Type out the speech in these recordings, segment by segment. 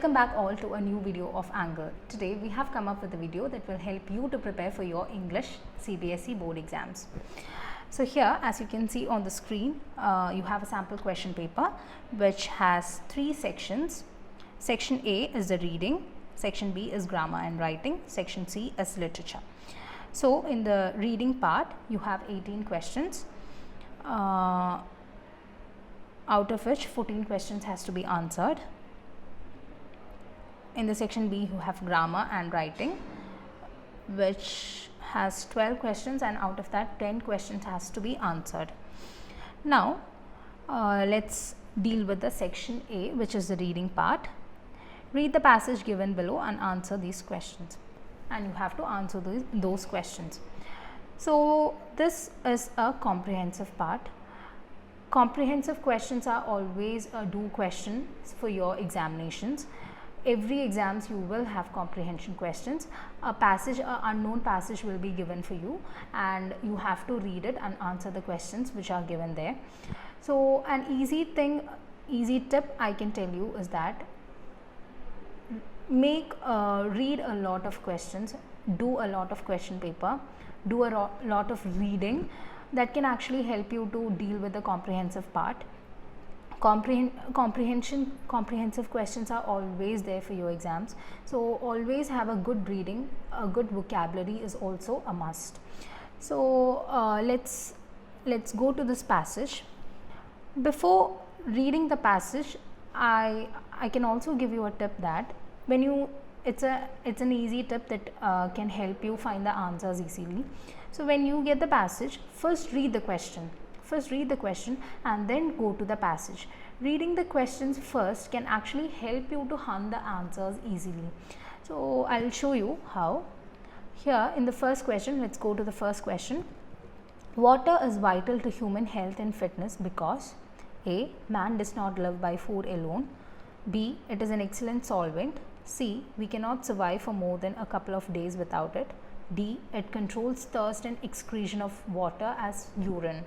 Welcome back all to a new video of Angle. Today we have come up with a video that will help you to prepare for your English CBSE board exams. So here, as you can see on the screen, you have a sample question paper which has 3 sections. Section A is the reading, section B is grammar and writing, section C is literature. So in the reading part, you have 18 questions, out of which 14 questions has to be answered. In the section B, you have grammar and writing, which has 12 questions, and out of that 10 questions has to be answered. Now let's deal with the section A, which is the reading part. Read the passage given below and answer these questions, and you have to answer those questions. So this is a comprehensive part. Comprehensive questions are always a do question for your examinations. Every exams you will have comprehension questions. A passage, an unknown passage will be given for you, and you have to read it and answer the questions which are given there. So an easy tip I can tell you is that read a lot of questions, do a lot of question paper, do a lot of reading. That can actually help you to deal with the comprehensive part. Comprehensive questions are always there for your exams, so always have a good reading. A good vocabulary is also a must. So let's go to this passage. Before reading the passage, I can also give you a tip that it's an easy tip that can help you find the answers easily. So when you get the passage, first read the question and then go to the passage. Reading the questions first can actually help you to hunt the answers easily. So I'll show you how. Here in the first question, let's go to the first question. Water is vital to human health and fitness because A. Man does not live by food alone. B. It is an excellent solvent. C. We cannot survive for more than a couple of days without it. D. It controls thirst and excretion of water as urine.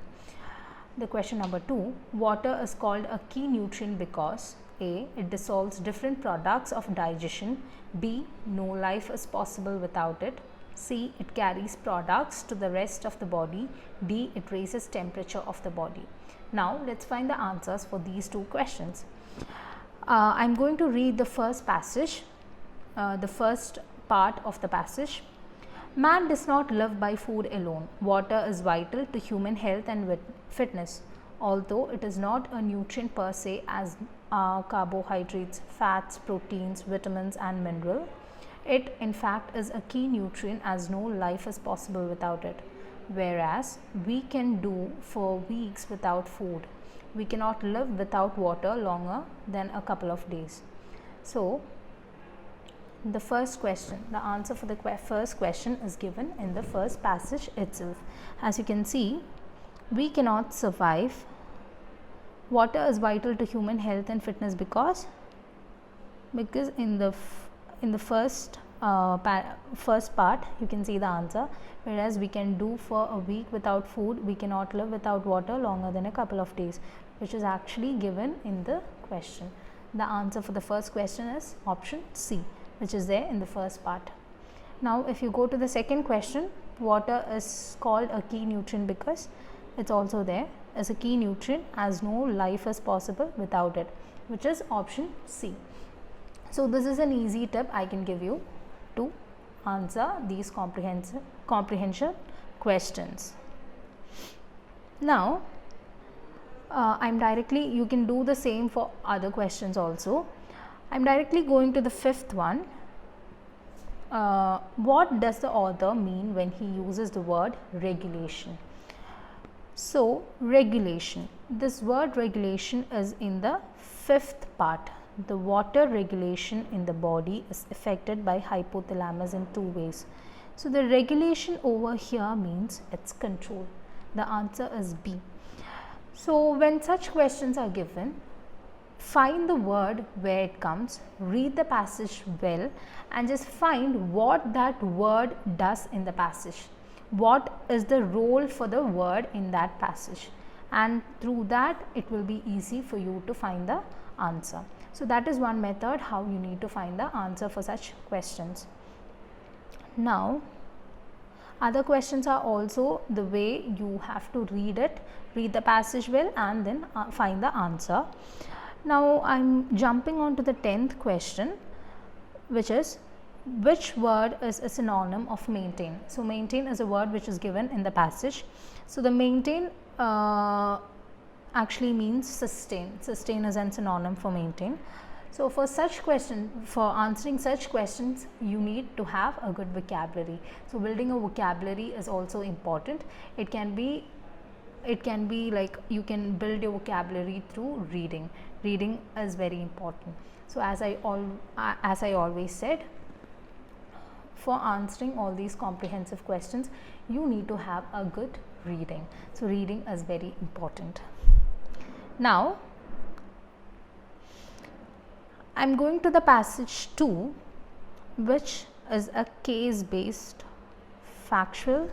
The question number 2, water is called a key nutrient because A. It dissolves different products of digestion. B. No life is possible without it. C. It carries products to the rest of the body. D. It raises temperature of the body. Now let's find the answers for these 2 questions. I'm going to read the first passage, the first part of the passage. Man does not live by food alone. Water is vital to human health and fitness. Although it is not a nutrient per se as carbohydrates, fats, proteins, vitamins and mineral, it in fact is a key nutrient as no life is possible without it. Whereas we can do for weeks without food, we cannot live without water longer than a couple of days. So the first question, the answer for the first question is given in the first passage itself. As you can see, we cannot survive. Water is vital to human health and fitness because in the first part you can see the answer. Whereas we can do for a week without food, we cannot live without water longer than a couple of days, which is actually given in the question. The answer for the first question is option C, which is there in the first part. Now if you go to the second question, water is called a key nutrient because it's also there as a key nutrient as no life is possible without it, which is option C. So this is an easy tip I can give you to answer these comprehension questions. Now you can do the same for other questions also. I'm directly going to the fifth one. What does the author mean when he uses the word regulation? So regulation, this word regulation is in the fifth part. The water regulation in the body is affected by hypothalamus in 2 ways. So the regulation over here means it's control. The answer is B. So when such questions are given, find the word where it comes, read the passage well, and just find what that word does in the passage. What is the role for the word in that passage, and through that it will be easy for you to find the answer. So that is one method how you need to find the answer for such questions. Now other questions are also the way you have to read the passage well, and then find the answer. Now I am jumping on to the 10th question, which is, which word is a synonym of maintain? So maintain is a word which is given in the passage. So the maintain actually means sustain. Sustain is a synonym for maintain. So for such question, for answering such questions, you need to have a good vocabulary. So building a vocabulary is also important. It can be like you can build your vocabulary through reading. Reading is very important. So as I always said, for answering all these comprehensive questions, you need to have a good reading. So reading is very important. Now I am going to the passage 2, which is a case based factual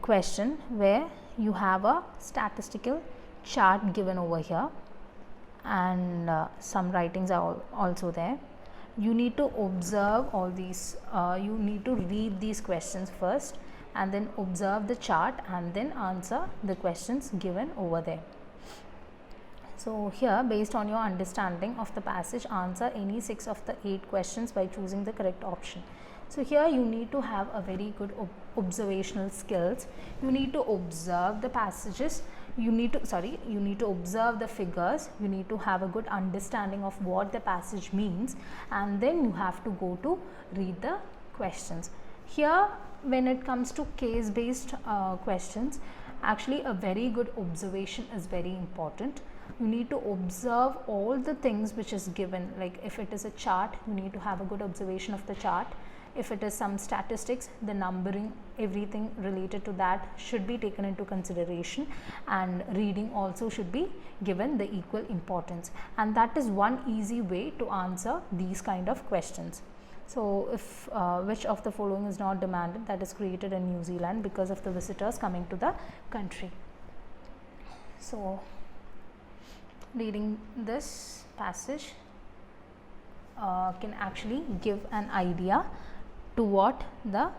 question, where you have a statistical chart given over here, and some writings are also there. You need to observe all these, you need to read these questions first, and then observe the chart, and then answer the questions given over there. So here, based on your understanding of the passage, answer any 6 of the 8 questions by choosing the correct option. So here you need to have a very good observational skills. You need to observe the passages. You need to observe the figures. You need to have a good understanding of what the passage means, and then you have to go to read the questions. Here, when it comes to case based questions, actually a very good observation is very important. You need to observe all the things which is given. Like if it is a chart, you need to have a good observation of the chart. If it is some statistics, the numbering, everything related to that should be taken into consideration, and reading also should be given the equal importance. And that is one easy way to answer these kind of questions. So if which of the following is not demanded, that is created in New Zealand because of the visitors coming to the country. So reading this passage can actually give an idea to what the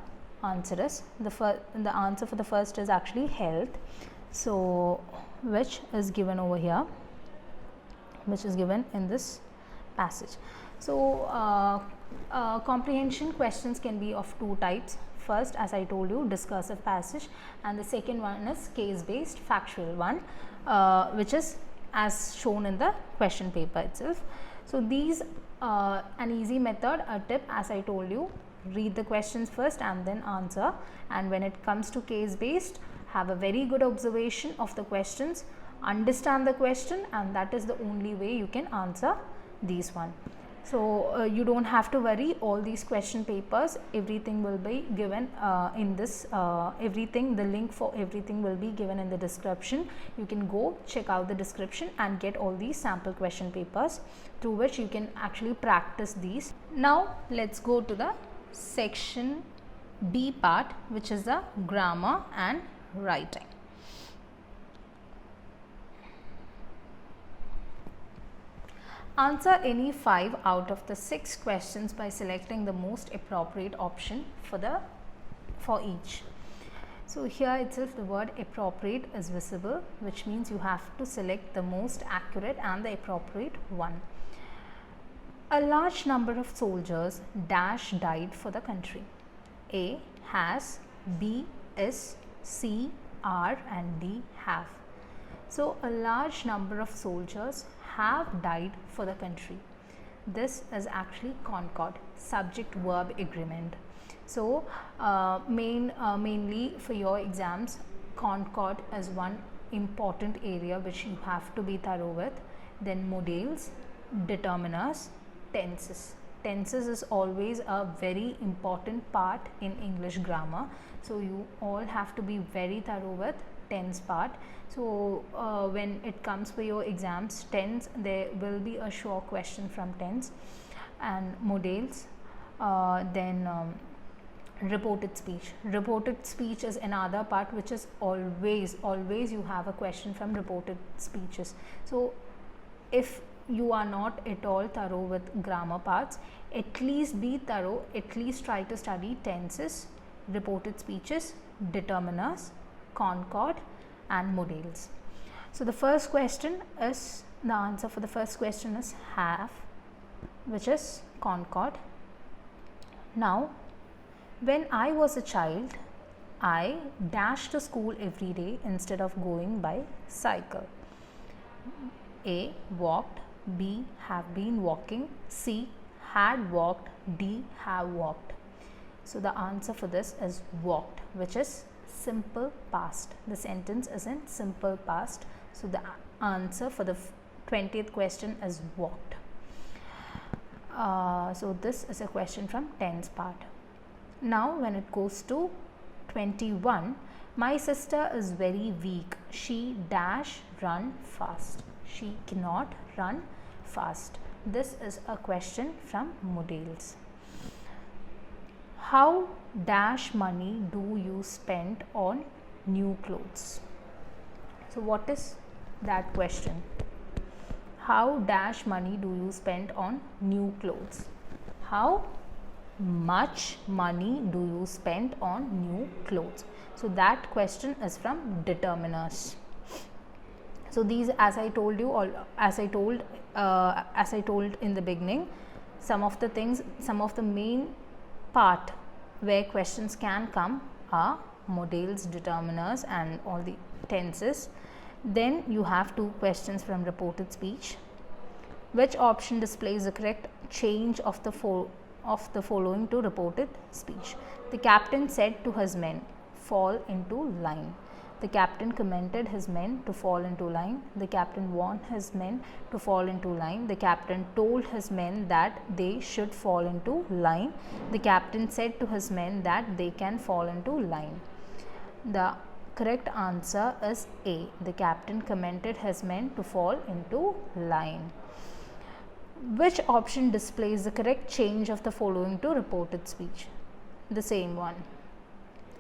answer is. The answer for the first is actually health, so which is given over here, which is given in this passage. So comprehension questions can be of 2 types. First, as I told you, discursive passage, and the second one is case based factual one, which is as shown in the question paper itself. So these an easy method, a tip, as I told you, read the questions first and then answer. And when it comes to case based, have a very good observation of the questions, understand the question, and that is the only way you can answer these one. So you don't have to worry, all these question papers, everything will be given in this, the link for everything will be given in the description. You can go check out the description and get all these sample question papers through which you can actually practice these. Now let's go to the section B part, which is the grammar and writing. Answer any 5 out of the 6 questions by selecting the most appropriate option for each. So here itself the word appropriate is visible, which means you have to select the most accurate and the appropriate one. A large number of soldiers dash died for the country. A has, B is, C are, and D have. So a large number of soldiers have died for the country. This is actually Concord, subject verb agreement. So mainly for your exams, Concord is one important area which you have to be thorough with. Then modals, determiners, tenses. Tenses is always a very important part in English grammar. So you all have to be very thorough with tense part. So when it comes for your exams, tense, there will be a sure question from tense. And modals, then reported speech. Reported speech is another part which is always you have a question from reported speeches. So if you are not at all thorough with grammar parts, at least be thorough, at least try to study tenses, reported speeches, determiners, Concord and modals. So the first question is, the answer for the first question is have, which is Concord. Now, when I was a child, I dashed to school every day instead of going by cycle. A. Walked. B. Have been walking. C. Had walked. D. Have walked. So the answer for this is walked, which is simple past. The sentence is in simple past. So the answer for the 20th question is walked. So this is a question from tense part. Now when it goes to 21, my sister is very weak. She dash run fast. She cannot run fast. This is a question from modals. How dash money do you spend on new clothes? So what is that question? How dash money do you spend on new clothes? How much money do you spend on new clothes? So that question is from determiners. So these, as I told in the beginning, some of the main part where questions can come are modals, determiners and all the tenses. Then you have two questions from reported speech. Which option displays the correct change of the following to reported speech? The captain said to his men, fall into line. The captain commanded his men to fall into line. The captain warned his men to fall into line. The captain told his men that they should fall into line. The captain said to his men that they can fall into line. The correct answer is A. The captain commanded his men to fall into line. Which option displays the correct change of the following to reported speech? The same one.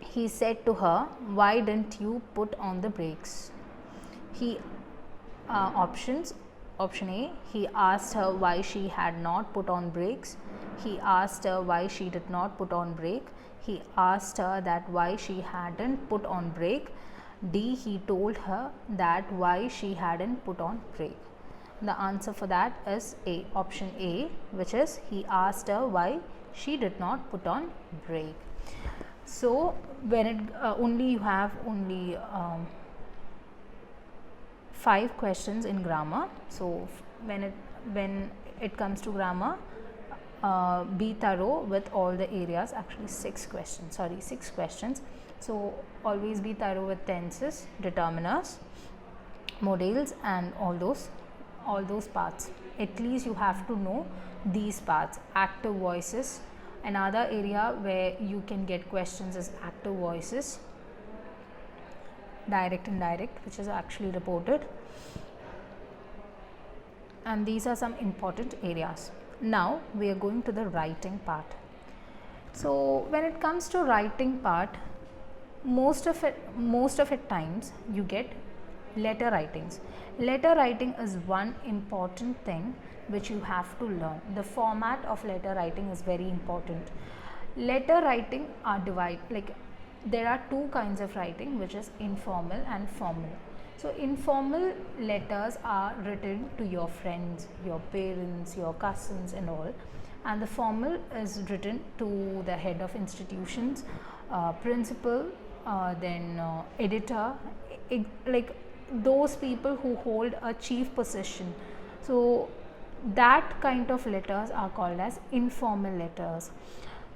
He said to her, why didn't you put on the brakes? Option A, he asked her why she had not put on brakes. He asked her why she did not put on brake. He asked her that why she hadn't put on brake. D, he told her that why she hadn't put on brake. The answer for that is A, option A, which is he asked her why she did not put on brake. So when it you have only 5 questions in grammar. So when it comes to grammar, be thorough with all the areas. Actually 6 questions. So always be thorough with tenses, determiners, modals and all those parts. At least you have to know these parts. Active voices. Another area where you can get questions is active voices, direct, indirect, which is actually reported. And these are some important areas. Now we are going to the writing part. So when it comes to writing part, most of it times you get letter writings. Letter writing is one important thing which you have to learn. The format of letter writing is very important. Letter writing are divided, there are 2 kinds of writing, which is informal and formal. So informal letters are written to your friends, your parents, your cousins and all, and the formal is written to the head of institutions, principal, then editor, those people who hold a chief position. So that kind of letters are called as informal letters.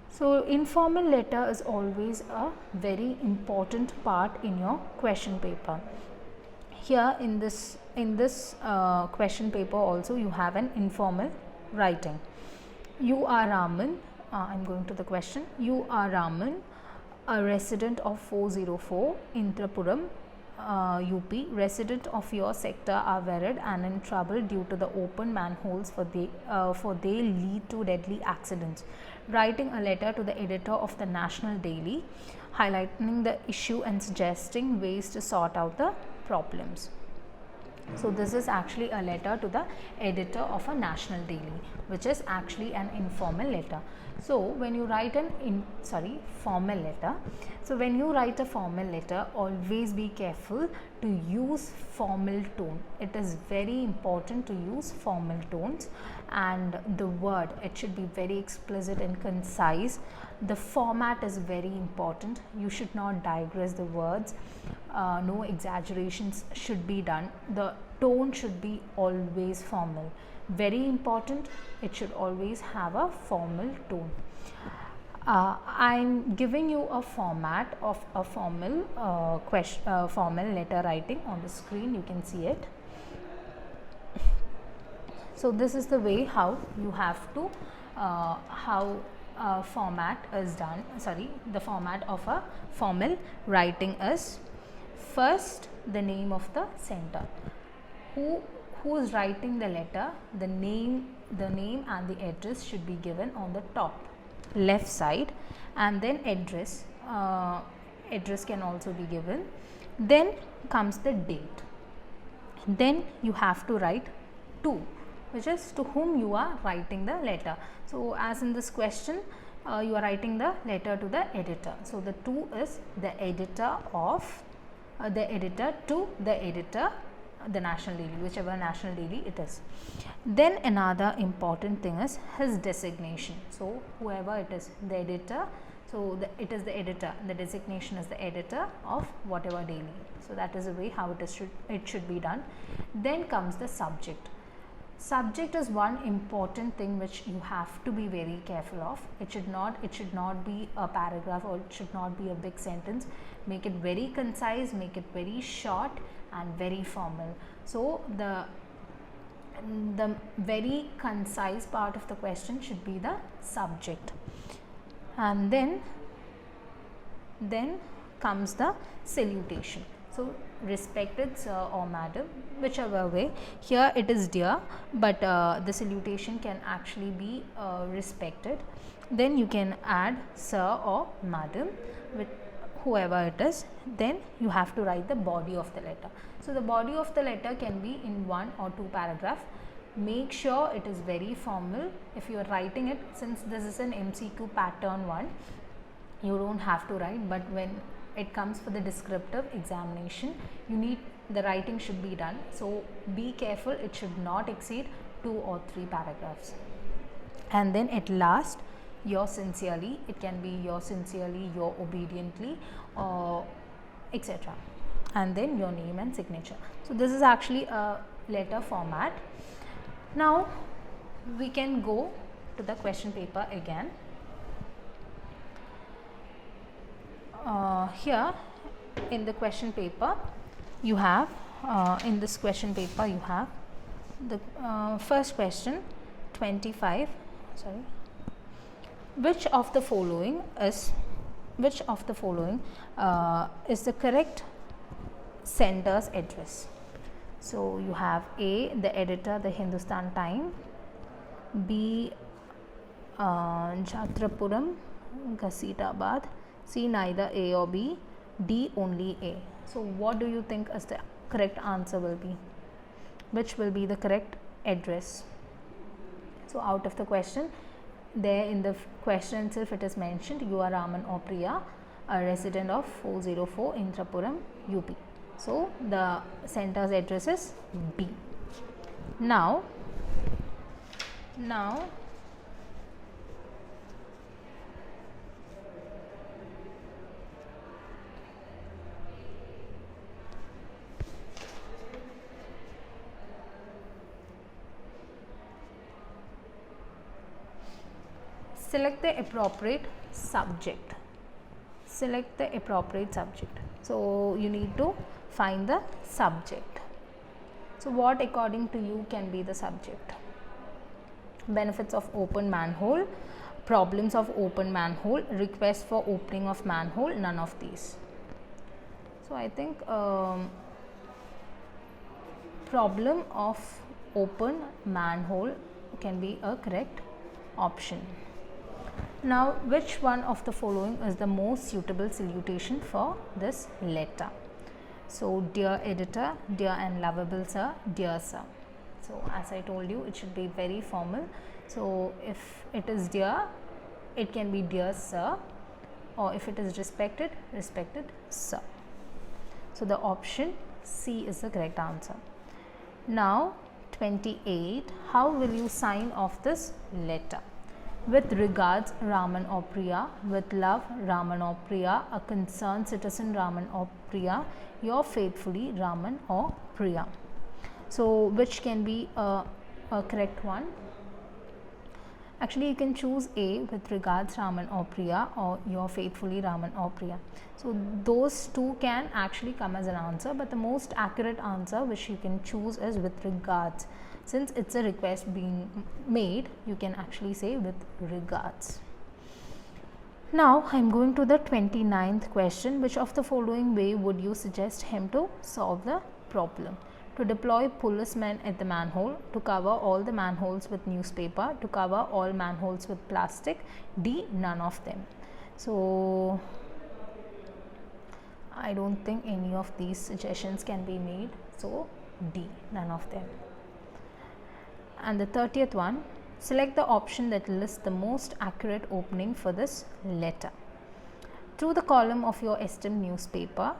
So informal letter is always a very important part in your question paper. Here in this question paper also you have an informal writing. You are Raman, I'm going to the question. You are Raman, a resident of 404 Intrapuram, UP. Residents of your sector are worried and in trouble due to the open manholes for they lead to deadly accidents. Writing a letter to the editor of the National Daily, highlighting the issue and suggesting ways to sort out the problems. So this is actually a letter to the editor of a national daily, which is actually an informal letter. So when you write formal letter. So when you write a formal letter, always be careful to use formal tone. It is very important to use formal tones, and the word, it should be very explicit and concise. The format is very important. You should not digress the words. No exaggerations should be done. The tone should be always formal. Very important, it should always have a formal tone. I'm giving you a format of a formal formal letter writing on the screen. You can see it. So this is the way how you have to format is done. The format of a formal writing is: first, the name of the sender. Who is writing the letter? The name and the address should be given on the top left side, and then address. Address can also be given. Then comes the date. Then you have to write to, which is to whom you are writing the letter. So as in this question, you are writing the letter to the editor. So the to is the editor of the editor to the editor, the national daily, whichever national daily it is. Then another important thing is his designation. So whoever it is, the editor, so it is the editor, the designation is the editor of whatever daily. So that is the way how it should be done. Then comes the subject. Subject is one important thing which you have to be very careful of. It should not be a paragraph, or it should not be a big sentence. Make it very concise, make it very short and very formal. So the very concise part of the question should be the subject. And then comes the salutation. So respected sir or madam, whichever way. Here it is dear, but the salutation can actually be respected. Then you can add sir or madam with whoever it is. Then you have to write the body of the letter. So the body of the letter can be in 1 or 2 paragraphs. Make sure it is very formal. If you are writing it, since this is an MCQ pattern one, you don't have to write, but when it comes for the descriptive examination, the writing should be done. So be careful, it should not exceed 2 or 3 paragraphs. And then at last, yours sincerely. It can be yours sincerely, your obediently, or etc. And then your name and signature. So this is actually a letter format. Now we can go to the question paper again. Here in the question paper you have the first question 25. Which of the following is the correct sender's address? So you have A, the editor, the Hindustan Time; B, Jhatrapuram, Ghazitabad; C, neither A or B; D, only A. So what do you think is the correct answer will be? Which will be the correct address? So out of the question, there in the question itself it is mentioned, you are Raman or Priya, a resident of 404 Indrapuram, UP. So the sender's address is B. Now select the appropriate subject. Select the appropriate subject. So you need to find the subject. So what according to you can be the subject? Benefits of open manhole, problems of open manhole, request for opening of manhole, none of these. So I think problem of open manhole can be a correct option. Now, which one of the following is the most suitable salutation for this letter? So, dear editor, dear and lovable sir, dear sir. So, as I told you, it should be very formal. So, if it is dear, it can be dear sir, or if it is respected, respected sir. So, the option C is the correct answer. Now, 28. How will you sign off this letter? With regards, Raman or Priya. With love, Raman or Priya. A concerned citizen, Raman or Priya. Your faithfully, Raman or Priya. So, which can be a correct one? Actually, you can choose A, with regards, Raman or Priya, or your faithfully, Raman or Priya. So, those two can actually come as an answer, but the most accurate answer which you can choose is with regards. Since it's a request being made, you can actually say with regards. Now, I am going to the 29th question. Which of the following way would you suggest him to solve the problem? To deploy policemen at the manhole, to cover all the manholes with newspaper, to cover all manholes with plastic, D, none of them. So, I don't think any of these suggestions can be made. So, D, none of them. And the 30th one, select the option that lists the most accurate opening for this letter. Through the column of your esteemed newspaper,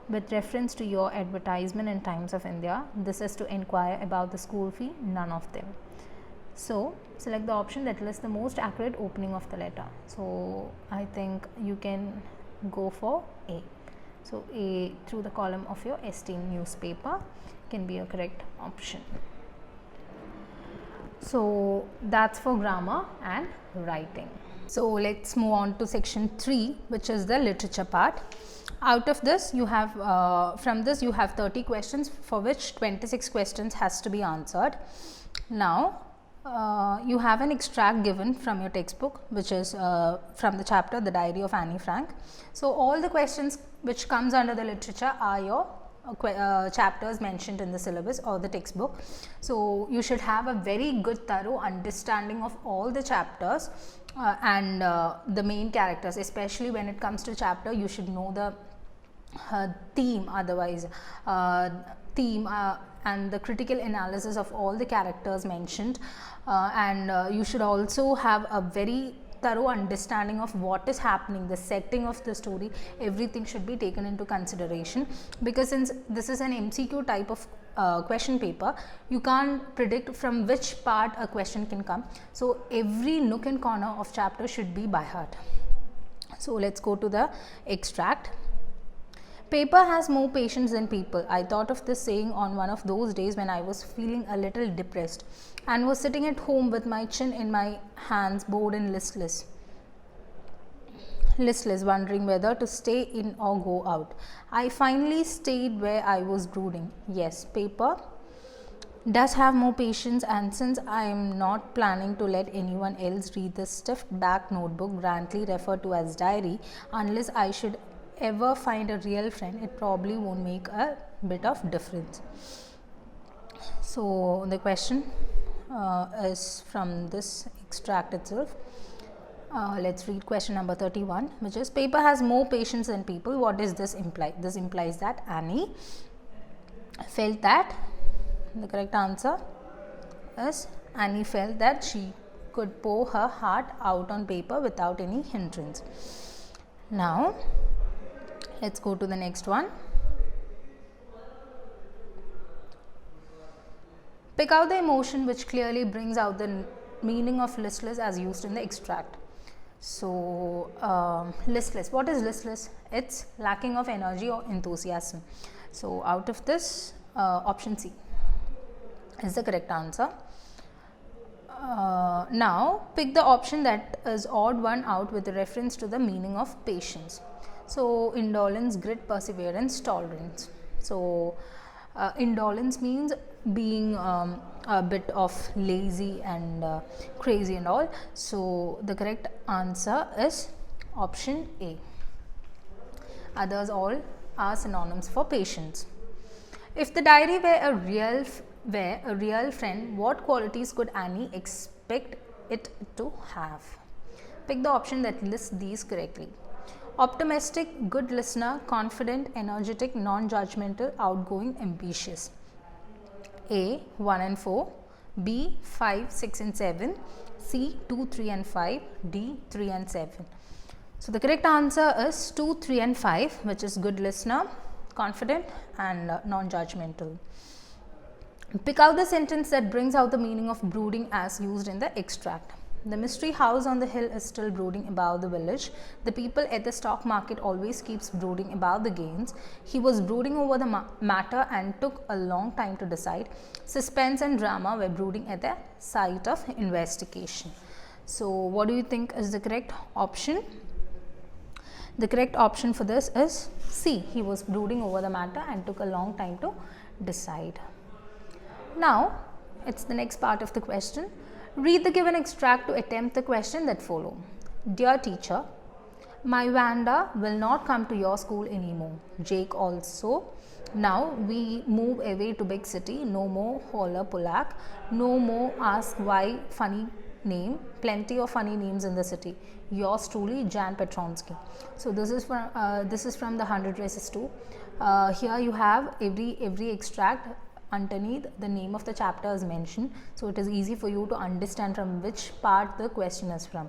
with reference to your advertisement in Times of India, this is to inquire about the school fee, none of them. So, select the option that lists the most accurate opening of the letter. So, I think you can go for A. So, A, through the column of your esteemed newspaper, can be a correct option. So, that's for grammar and writing. So, let's move on to section 3, which is the literature part. Out of this, you have from this you have 30 questions, for which 26 questions has to be answered. Now, you have an extract given from your textbook, which is from the chapter The Diary of Anne Frank. So, all the questions which comes under the literature are your chapters mentioned in the syllabus or the textbook. So, you should have a very good thorough understanding of all the chapters and the main characters. Especially when it comes to chapter, you should know the theme, otherwise theme and the critical analysis of all the characters mentioned, and you should also have a very thorough understanding of what is happening, the setting of the story. Everything should be taken into consideration, because since this is an MCQ type of question paper, you can't predict from which part a question can come. So, every nook and corner of chapter should be by heart. So, let's go to the extract. Paper has more patience than people. I thought of this saying on one of those days when I was feeling a little depressed and was sitting at home with my chin in my hands, bored and listless, wondering whether to stay in or go out. I finally stayed where I was brooding. Yes, paper does have more patience, and since I am not planning to let anyone else read the stiffed back notebook grandly referred to as diary, unless I should ever find a real friend, it probably won't make a bit of difference. So, the question is from this extract itself. Let's read question number 31, which is, paper has more patience than people. What does this imply? This implies that Annie felt that, the correct answer is, Annie felt that she could pour her heart out on paper without any hindrance. Now, let's go to the next one. Pick out the emotion which clearly brings out the meaning of listless as used in the extract. So, listless. What is listless? It's lacking of energy or enthusiasm. So, out of this, option C is the correct answer. Now, pick the option that is odd one out with reference to the meaning of patience. So, indolence, grit, perseverance, tolerance. So, indolence means being a bit of lazy and crazy and all. So, the correct answer is option A. Others all are synonyms for patience. If the diary were a real friend, what qualities could Annie expect it to have? Pick the option that lists these correctly. Optimistic, good listener, confident, energetic, non-judgmental, outgoing, ambitious. A 1 and 4, B 5, 6 and 7, C 2, 3 and 5, D 3 and 7. So the correct answer is 2, 3 and 5, which is good listener, confident and non-judgmental. Pick out the sentence that brings out the meaning of brooding as used in the extract. The mystery house on the hill is still brooding above the village. The people at the stock market always keeps brooding about the gains. He was brooding over the matter and took a long time to decide. Suspense and drama were brooding at the site of investigation. So what do you think is the correct option? The correct option for this is C. He was brooding over the matter and took a long time to decide. Now, it's the next part of the question. Read the given extract to attempt the question that follow. Dear teacher, my Wanda will not come to your school anymore. Jake also. Now we move away to big city. No more holler Polak. No more ask why funny name. Plenty of funny names in the city. Yours truly, Jan Petronsky. So this is from the 100 races 2. Here you have every extract. Underneath, the name of the chapter is mentioned, so it is easy for you to understand from which part the question is from.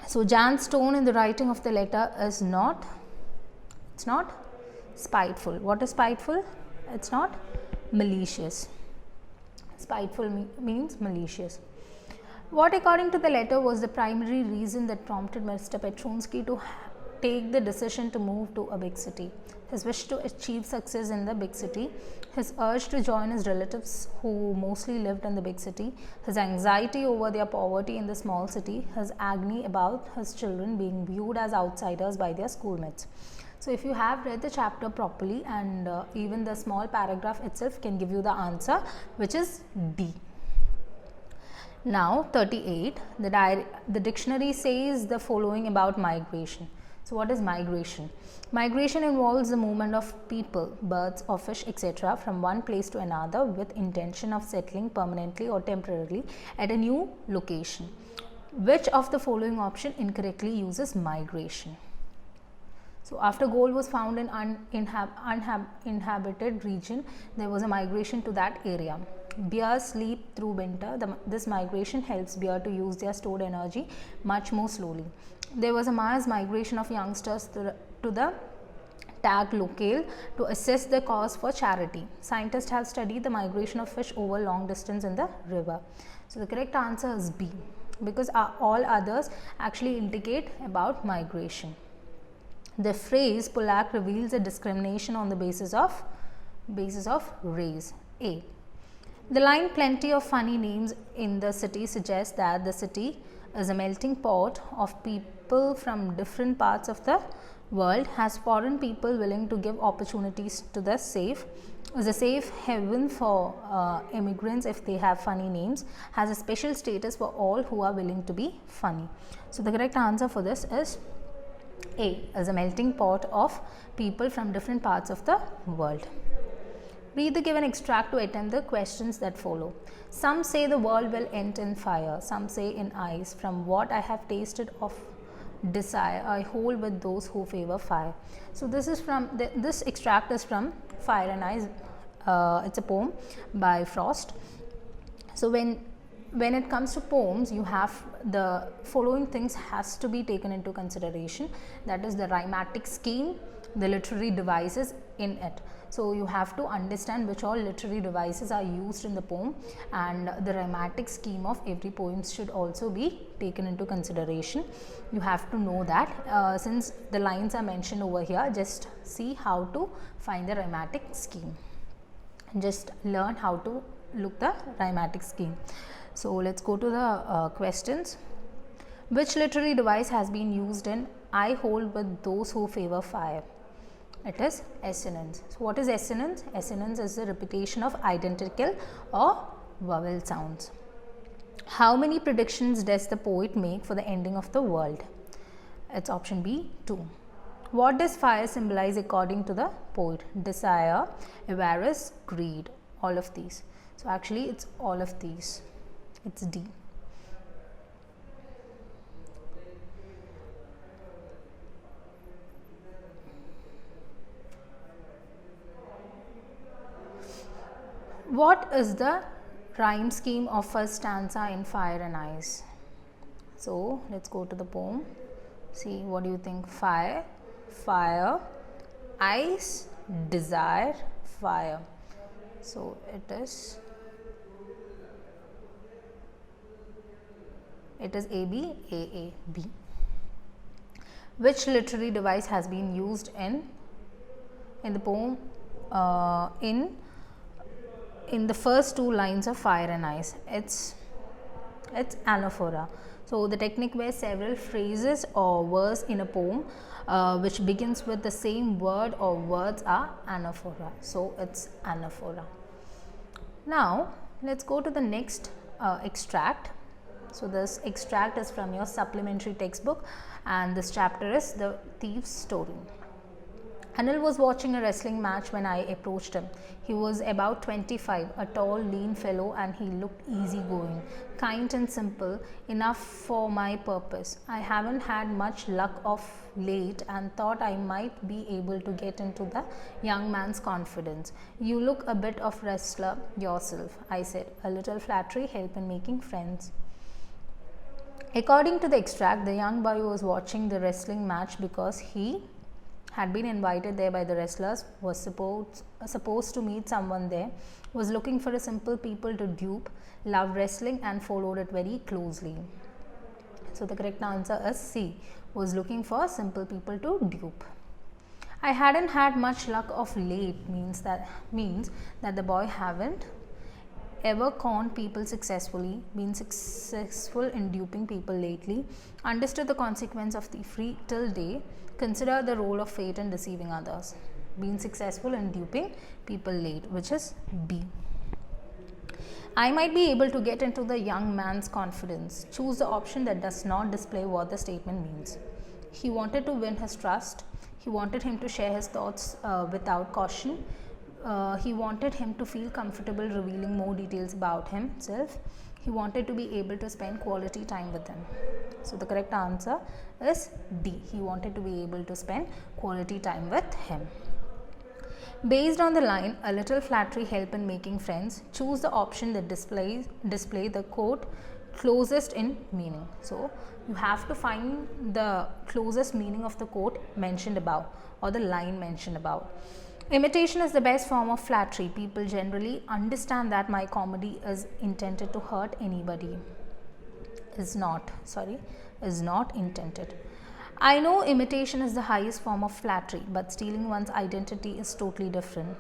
So Jan's tone in the writing of the letter is not spiteful. What is spiteful? It's not malicious. Spiteful means malicious. What, according to the letter, was the primary reason that prompted Mr. Petronsky to take the decision to move to a big city? His wish to achieve success in the big city, his urge to join his relatives who mostly lived in the big city, his anxiety over their poverty in the small city, his agony about his children being viewed as outsiders by their schoolmates. So if you have read the chapter properly, and even the small paragraph itself can give you the answer, which is D. Now 38, the dictionary says the following about migration. So what is migration? Migration involves the movement of people, birds or fish, etc. from one place to another with intention of settling permanently or temporarily at a new location. Which of the following option incorrectly uses migration? So after gold was found in uninhabited region, there was a migration to that area. Bears sleep through winter. This migration helps bear to use their stored energy much more slowly. There was a mass migration of youngsters to the tag locale to assess the cause for charity. Scientists have studied the migration of fish over long distance in the river. So the correct answer is B, because all others actually indicate about migration. The phrase Polak reveals a discrimination on the basis of race. A. The line plenty of funny names in the city suggests that the city is a melting pot of people from different parts of the world, has foreign people willing to give opportunities to the safe, is a safe haven for immigrants if they have funny names, has a special status for all who are willing to be funny. So the correct answer for this is A, is a melting pot of people from different parts of the world. Read the given extract to attempt the questions that follow. Some say the world will end in fire, some say in ice. From what I have tasted of desire, I hold with those who favor fire. So this is from this extract is from Fire and Ice. It's a poem by Frost. So when it comes to poems, you have the following things has to be taken into consideration. That is the rhymatic scheme, the literary devices in it. So you have to understand which all literary devices are used in the poem, and the rhymatic scheme of every poem should also be taken into consideration. You have to know that. Since the lines are mentioned over here, just see how to find the rhymatic scheme. Just learn how to look the rhymatic scheme. So let's go to the questions. Which literary device has been used in I hold with those who favor fire? It is assonance. So what is assonance? Assonance is the repetition of identical or vowel sounds. How many predictions does the poet make for the ending of the world? It's option B, 2. What does fire symbolize according to the poet? Desire, avarice, greed, all of these. So actually it's all of these. It's D. What is the rhyme scheme of first stanza in Fire and Ice? So let's go to the poem. See, what do you think? Fire, fire, ice, desire, fire. So it is A B A B. Which literary device has been used in the poem in the first two lines of Fire and Ice? It's anaphora. So the technique where several phrases or verse in a poem which begins with the same word or words are anaphora. So it's anaphora. Now let's go to the next extract. So this extract is from your supplementary textbook, and this chapter is The Thief's Story. Anil was watching a wrestling match when I approached him. He was about 25, a tall, lean fellow, and he looked easygoing, kind and simple, enough for my purpose. I haven't had much luck of late and thought I might be able to get into the young man's confidence. You look a bit of wrestler yourself, I said. A little flattery help in making friends. According to the extract, the young boy was watching the wrestling match because he had been invited there by the wrestlers, was supposed to meet someone there, was looking for a simple people to dupe, loved wrestling and followed it very closely. So the correct answer is C, was looking for simple people to dupe. I hadn't had much luck of late means that the boy haven't ever conned people successfully, been successful in duping people lately, understood the consequence of thievery till day, consider the role of fate in deceiving others, been successful in duping people late, which is B. I might be able to get into the young man's confidence. Choose the option that does not display what the statement means. He wanted to win his trust. He wanted him to share his thoughts without caution. He wanted him to feel comfortable revealing more details about himself. He wanted to be able to spend quality time with him. So the correct answer is D. He wanted to be able to spend quality time with him. Based on the line, a little flattery help in making friends, choose the option that display the quote closest in meaning. So you have to find the closest meaning of the quote mentioned above or the line mentioned above. Imitation is the best form of flattery. People generally understand that my comedy is intended to hurt anybody. Is not intended. I know imitation is the highest form of flattery, but stealing one's identity is totally different.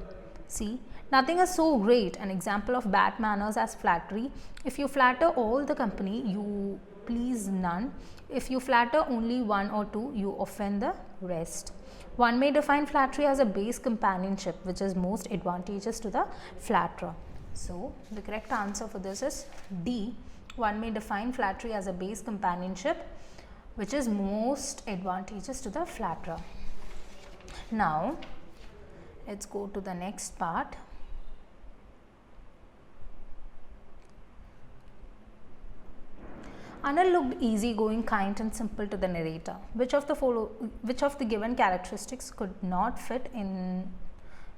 See, nothing is so great an example of bad manners as flattery. If you flatter all the company, you please none. If you flatter only one or two, you offend the rest. One may define flattery as a base companionship, which is most advantageous to the flatterer. So the correct answer for this is D. One may define flattery as a base companionship, which is most advantageous to the flatterer. Now let's go to the next part. Anil looked easygoing, kind and simple to the narrator. Which of the given characteristics could not fit in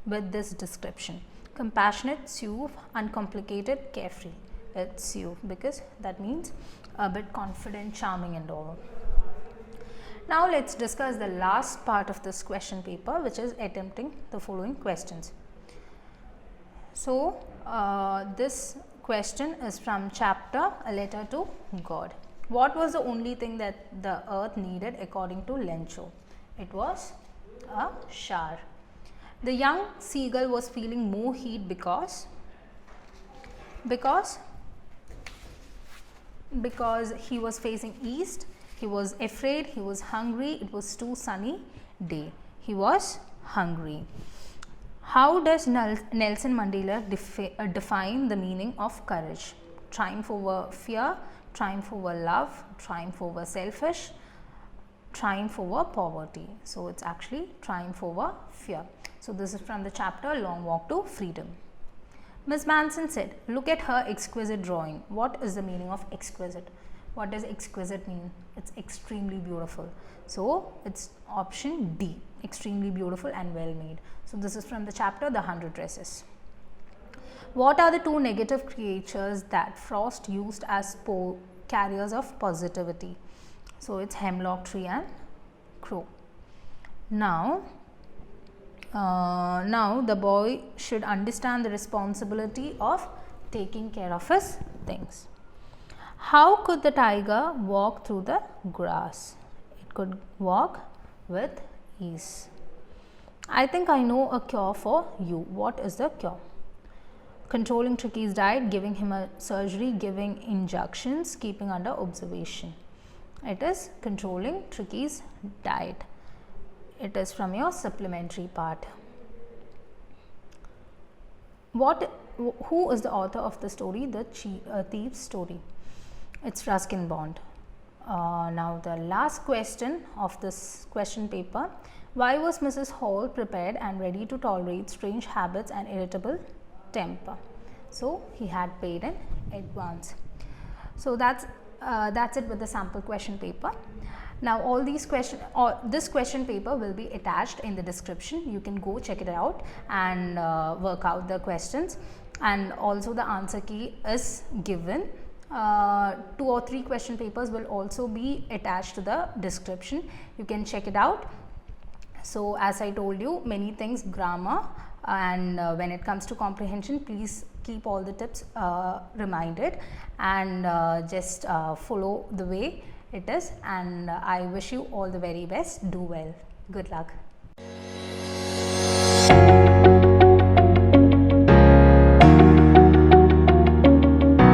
with this description? Compassionate, suave, uncomplicated, carefree. It's suave because that means a bit confident, charming and all. Now let's discuss the last part of this question paper, which is attempting the following questions. So this question is from chapter A Letter to God. What was the only thing that the earth needed according to Lencho? It was a shower. The young seagull was feeling more heat because he was facing east. He was afraid, he was hungry, it was too sunny day. He was hungry. How does Nelson Mandela define the meaning of courage? Triumph over fear, triumph over love, triumph over selfish, triumph over poverty. So it's actually triumph over fear. So this is from the chapter Long Walk to Freedom. Miss Manson said, look at her exquisite drawing. What is the meaning of exquisite? What does exquisite mean? It's extremely beautiful. So it's option D, extremely beautiful and well made. So this is from the chapter The 100 Dresses. What are the two negative creatures that Frost used as carriers of positivity? So it's hemlock tree and crow. Now the boy should understand the responsibility of taking care of his things. How could the tiger walk through the grass? It could walk with ease. I think I know a cure for you. What is the cure? Controlling Tricky's diet, giving him a surgery, giving injections, keeping under observation. It is controlling Tricky's diet. It is from your supplementary part. Who is the author of the story, The Thief's Story? It's Ruskin Bond. Now the last question of this question paper. Why was Mrs. Hall prepared and ready to tolerate strange habits and irritable temper? So he had paid in advance. So that's it with the sample question paper. Now all these this question paper will be attached in the description. You can go check it out and work out the questions, and also the answer key is given. 2 or 3 question papers will also be attached to the description. You can check it out. So as I told you, many things, grammar, and when it comes to comprehension, please keep all the tips reminded, and just follow the way it is, and I wish you all the very best. Do well. Good luck.